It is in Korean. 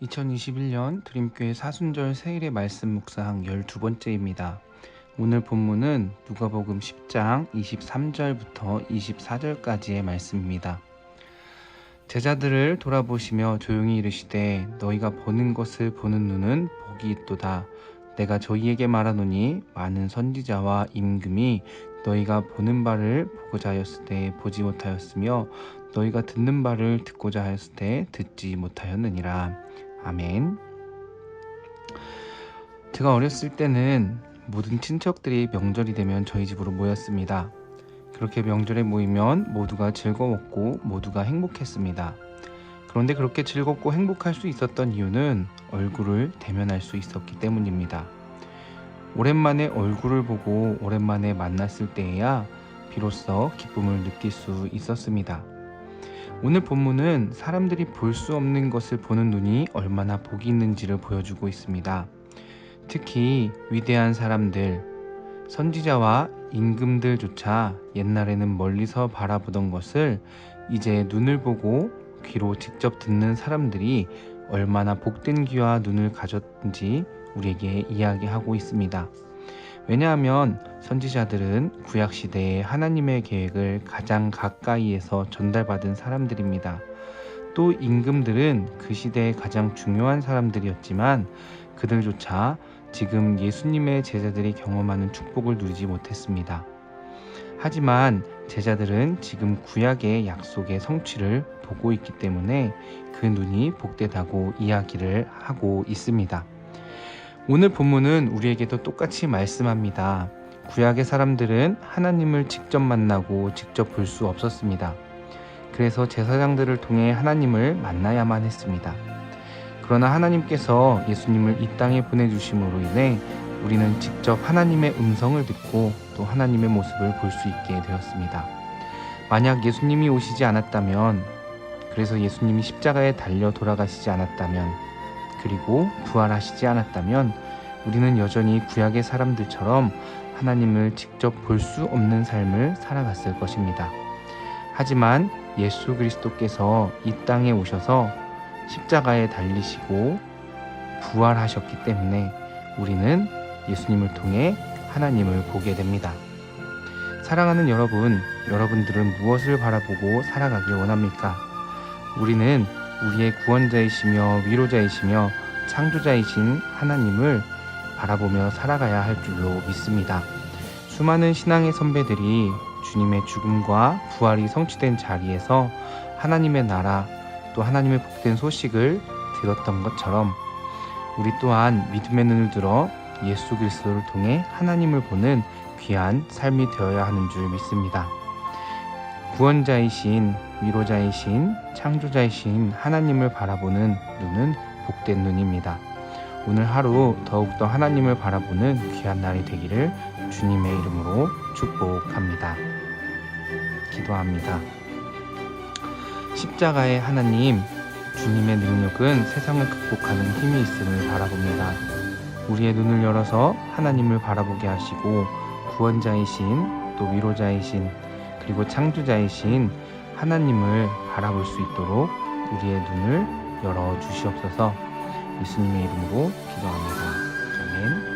2021년 드림교회 사순절 세일의 말씀 묵상 12번째입니다. 오늘 본문은 누가복음 10장 23절부터 24절까지의 말씀입니다. 제자들을 돌아보시며 조용히 이르시되 너희가 보는 것을 보는 눈은 복이 있도다. 내가 저희에게 말하노니 많은 선지자와 임금이 너희가 보는 바를 보고자 하였을 때 보지 못하였으며 너희가 듣는 바를 듣고자 하였을 때 듣지 못하였느니라. 아멘. 제가 어렸을 때는 모든 친척들이 명절이 되면 저희 집으로 모였습니다. 그렇게 명절에 모이면 모두가 즐거웠고 모두가 행복했습니다. 그런데 그렇게 즐겁고 행복할 수 있었던 이유는 얼굴을 대면할 수 있었기 때문입니다. 오랜만에 얼굴을 보고 오랜만에 만났을 때에야 비로소 기쁨을 느낄 수 있었습니다. 오늘 본문은 사람들이 볼 수 없는 것을 보는 눈이 얼마나 복이 있는지를 보여주고 있습니다. 특히 위대한 사람들, 선지자와 임금들조차 옛날에는 멀리서 바라보던 것을 이제 눈을 보고 귀로 직접 듣는 사람들이 얼마나 복된 귀와 눈을 가졌는지 우리에게 이야기하고 있습니다. 왜냐하면 선지자들은 구약시대에 하나님의 계획을 가장 가까이에서 전달받은 사람들입니다. 또 임금들은 그 시대에 가장 중요한 사람들이었지만 그들조차 지금 예수님의 제자들이 경험하는 축복을 누리지 못했습니다. 하지만 제자들은 지금 구약의 약속의 성취를 보고 있기 때문에 그 눈이 복되다고 이야기를 하고 있습니다. 오늘 본문은 우리에게도 똑같이 말씀합니다. 구약의 사람들은 하나님을 직접 만나고 직접 볼 수 없었습니다. 그래서 제사장들을 통해 하나님을 만나야만 했습니다. 그러나 하나님께서 예수님을 이 땅에 보내주심으로 인해 우리는 직접 하나님의 음성을 듣고 또 하나님의 모습을 볼 수 있게 되었습니다. 만약 예수님이 오시지 않았다면, 그래서 예수님이 십자가에 달려 돌아가시지 않았다면, 그리고 부활하시지 않았다면 우리는 여전히 구약의 사람들처럼 하나님을 직접 볼 수 없는 삶을 살아갔을 것입니다. 하지만 예수 그리스도께서 이 땅에 오셔서 십자가에 달리시고 부활하셨기 때문에 우리는 예수님을 통해 하나님을 보게 됩니다. 사랑하는 여러분, 여러분들은 무엇을 바라보고 살아가길 원합니까? 우리는 우리의 구원자이시며 위로자이시며 창조자이신 하나님을 바라보며 살아가야 할 줄로 믿습니다. 수많은 신앙의 선배들이 주님의 죽음과 부활이 성취된 자리에서 하나님의 나라 또 하나님의 복된 소식을 들었던 것처럼 우리 또한 믿음의 눈을 들어 예수 그리스도를 통해 하나님을 보는 귀한 삶이 되어야 하는 줄 믿습니다. 구원자이신 위로자이신 창조자이신 하나님을 바라보는 눈은 복된 눈입니다. 오늘 하루 더욱더 하나님을 바라보는 귀한 날이 되기를 주님의 이름으로 축복합니다. 기도합니다. 십자가의 하나님, 주님의 능력은 세상을 극복하는 힘이 있음을 바라봅니다. 우리의 눈을 열어서 하나님을 바라보게 하시고 구원자이신 또 위로자이신 그리고 창조자이신 하나님을 바라볼 수 있도록 우리의 눈을 열어 주시옵소서. 예수님의 이름으로 기도합니다. 아멘.